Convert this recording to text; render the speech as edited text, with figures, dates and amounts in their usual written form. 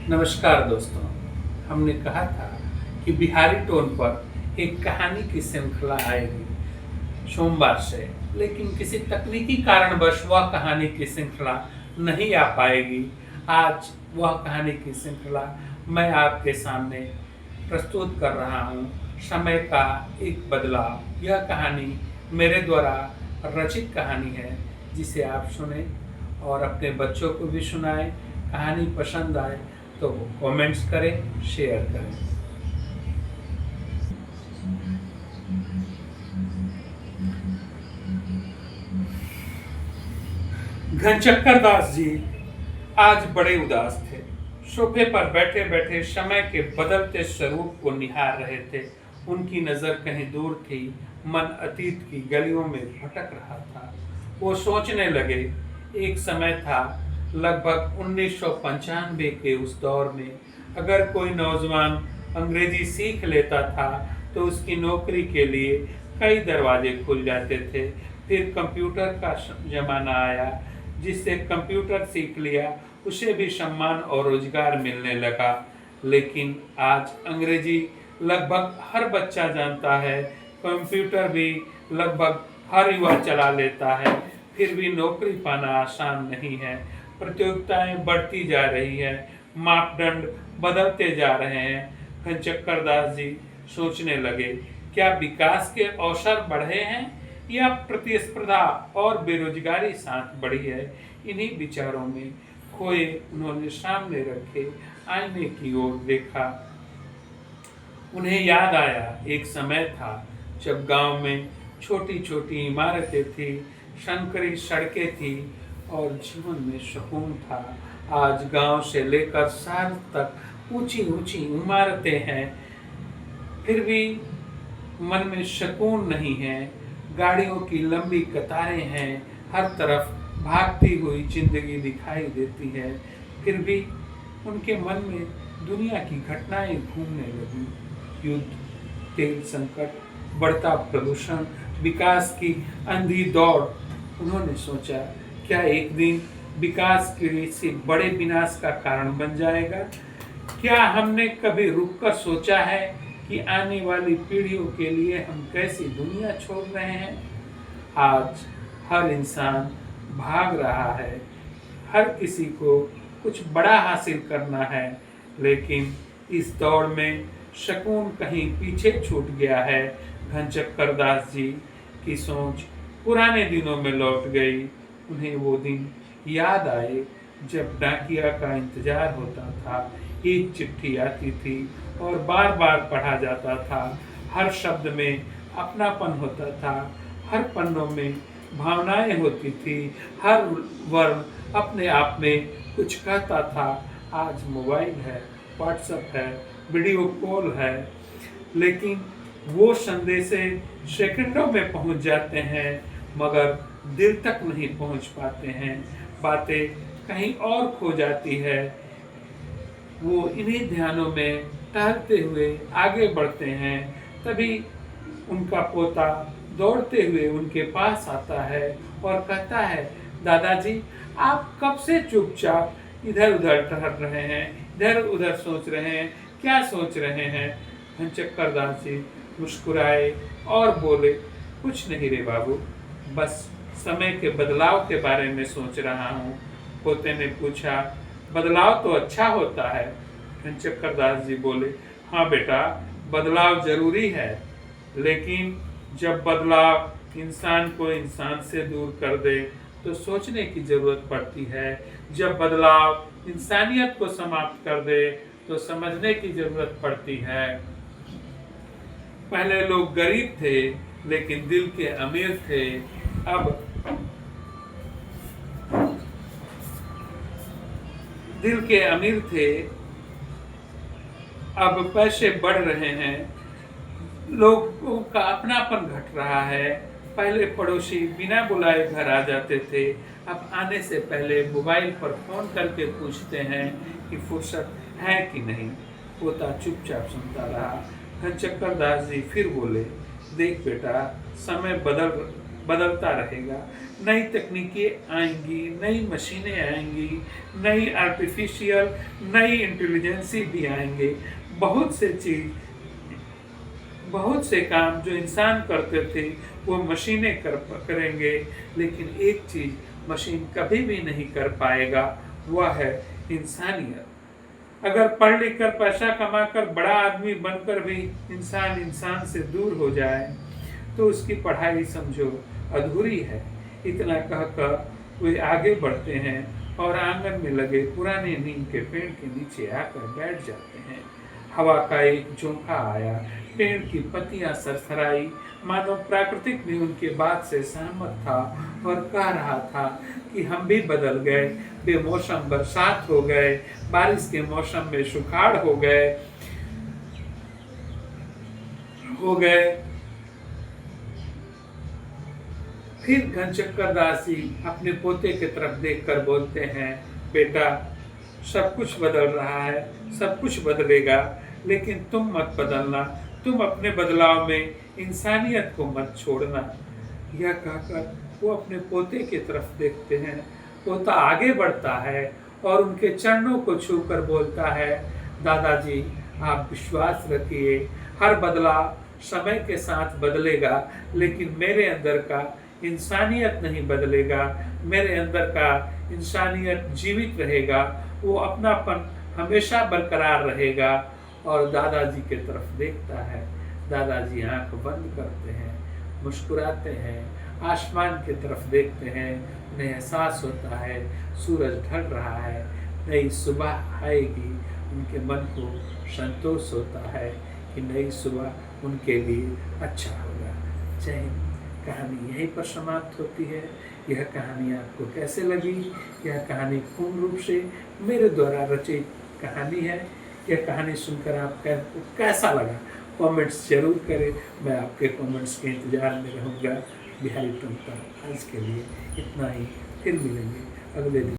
नमस्कार दोस्तों। हमने कहा था कि बिहारी टोन पर एक कहानी की श्रृंखला आएगी सोमवार से, लेकिन किसी तकनीकी कारणवश वह कहानी की श्रृंखला नहीं आ पाएगी। आज वह कहानी की श्रृंखला मैं आपके सामने प्रस्तुत कर रहा हूँ। समय का एक बदलाव। यह कहानी मेरे द्वारा रचित कहानी है, जिसे आप सुने और अपने बच्चों को भी सुनाएं। कहानी पसंद आए तो कमेंट्स करें, शेयर करें। घनचक्कर दास जी आज बड़े उदास थे। सोफे पर बैठे बैठे समय के बदलते स्वरूप को निहार रहे थे। उनकी नजर कहीं दूर थी, मन अतीत की गलियों में भटक रहा था। वो सोचने लगे, एक समय था लगभग 1995 के उस दौर में, अगर कोई नौजवान अंग्रेजी सीख लेता था तो उसकी नौकरी के लिए कई दरवाजे खुल जाते थे। फिर कंप्यूटर का जमाना आया। जिससे कंप्यूटर सीख लिया उसे भी सम्मान और रोजगार मिलने लगा। लेकिन आज अंग्रेजी लगभग हर बच्चा जानता है, कंप्यूटर भी लगभग हर युवा चला लेता है। फिर भी नौकरी पाना आसान नहीं है। प्रतियोगिताएं बढ़ती जा रही है, मापदंड बदलते जा रहे हैं। घनचक्कर दास जी सोचने लगे, क्या विकास के अवसर बढ़े हैं या प्रतिस्पर्धा और बेरोजगारी साथ बढ़ी है। इन्हीं विचारों में खोए उन्होंने सामने रखे आईने की ओर देखा। उन्हें याद आया, एक समय था जब गांव में छोटी छोटी इमारतें थी, संकरी सड़कें थी और जीवन में सुकून था। आज गांव से लेकर शहर तक ऊंची ऊंची इमारतें हैं, फिर भी मन में सुकून नहीं है। गाड़ियों की लंबी कतारें हैं, हर तरफ भागती हुई जिंदगी दिखाई देती है। फिर भी उनके मन में दुनिया की घटनाएं घूमने लगी। युद्ध, तेल संकट, बढ़ता प्रदूषण, विकास की अंधी दौड़। उन्होंने सोचा, क्या एक दिन विकास किसी बड़े विनाश का कारण बन जाएगा। क्या हमने कभी रुककर सोचा है कि आने वाली पीढ़ियों के लिए हम कैसी दुनिया छोड़ रहे हैं। आज हर इंसान भाग रहा है, हर किसी को कुछ बड़ा हासिल करना है, लेकिन इस दौड़ में सुकून कहीं पीछे छूट गया है। घनचक्कर दास जी की सोच पुराने दिनों में लौट गई। उन्हें वो दिन याद आए जब डाकिया का इंतजार होता था। एक चिट्ठी आती थी और बार बार पढ़ा जाता था। हर शब्द में अपनापन होता था, हर पन्नों में भावनाएं होती थी, हर वर्ण अपने आप में कुछ कहता था। आज मोबाइल है, व्हाट्सएप है, वीडियो कॉल है, लेकिन वो संदेशें सेकंडों में पहुंच जाते हैं, मगर दिल तक नहीं पहुंच पाते हैं। बातें कहीं और खो जाती है। वो इन्हीं ध्यानों में टहलते हुए आगे बढ़ते हैं। तभी उनका पोता दौड़ते हुए उनके पास आता है और कहता है, दादाजी आप कब से चुपचाप इधर उधर टहल रहे हैं, इधर उधर सोच रहे हैं, क्या सोच रहे हैं। घनचक्कर दास जी मुस्कुराए और बोले, कुछ नहीं रे बाबू, बस समय के बदलाव के बारे में सोच रहा हूँ। पोते ने पूछा, बदलाव तो अच्छा होता है। घनचक्कर दास जी बोले, हाँ बेटा, बदलाव जरूरी है, लेकिन जब बदलाव इंसान को इंसान से दूर कर दे तो सोचने की जरूरत पड़ती है। जब बदलाव इंसानियत को समाप्त कर दे तो समझने की जरूरत पड़ती है। पहले लोग गरीब थे लेकिन दिल के अमीर थे। अब दिल के अमीर थे, अब पैसे बढ़ रहे हैं, लोगों का अपनापन घट रहा है। पहले पड़ोसी बिना बुलाए घर आ जाते थे, अब आने से पहले मोबाइल पर फोन करके पूछते हैं कि फुर्सत है कि नहीं। पोता चुपचाप सुनता रहा। घनचक्कर दास जी फिर बोले, देख बेटा, समय बदलता रहेगा। नई तकनीकें आएंगी, नई मशीनें आएंगी, नई आर्टिफिशियल, नई इंटेलिजेंसी भी आएंगे। बहुत से काम जो इंसान करते थे वो मशीनें करेंगे, लेकिन एक चीज मशीन कभी भी नहीं कर पाएगा, वह है इंसानियत। अगर पढ़ लिख कर पैसा कमाकर बड़ा आदमी बनकर भी इंसान से दूर हो जाए तो उसकी पढ़ाई समझो अधूरी है। इतना कहकर वे आगे बढ़ते हैं और आंगन में लगे पुराने नीम के पेड़ के नीचे आकर बैठ जाते हैं। हवा का एक झोंका आया, पेड़ की पत्तियां सरसराई, मानो प्राकृतिक भी उनके बात से सहमत था और कह रहा था कि हम भी बदल गए, बेमौसम बरसात हो गए, बारिश के मौसम में सुखाड़ हो गए। फिर घनचक्कर दास जी अपने पोते की तरफ देखकर बोलते हैं, बेटा सब कुछ बदल रहा है, सब कुछ बदलेगा, लेकिन तुम मत बदलना, तुम अपने बदलाव में इंसानियत को मत छोड़ना। यह कहकर वो अपने पोते की तरफ देखते हैं। पोता आगे बढ़ता है और उनके चरणों को छूकर बोलता है, दादाजी आप विश्वास रखिए, हर बदलाव समय के साथ बदलेगा, लेकिन मेरे अंदर का इंसानियत नहीं बदलेगा, मेरे अंदर का इंसानियत जीवित रहेगा, वो अपनापन हमेशा बरकरार रहेगा। और दादाजी के तरफ देखता है। दादाजी आंख बंद करते हैं, मुस्कुराते हैं, आसमान की तरफ देखते हैं। उन्हें एहसास होता है सूरज ढल रहा है, नई सुबह आएगी। उनके मन को संतोष होता है कि नई सुबह उनके लिए अच्छा होगा। जय हिंद। कहानी यहीं पर समाप्त होती है। यह कहानी आपको कैसे लगी? यह कहानी पूर्ण रूप से मेरे द्वारा रचित कहानी है। यह कहानी सुनकर आपको कैसा लगा कमेंट्स जरूर करें। मैं आपके कमेंट्स के इंतजार में रहूँगा। बिहारी टोंका आज के लिए इतना ही, फिर मिलेंगे अगले दिन।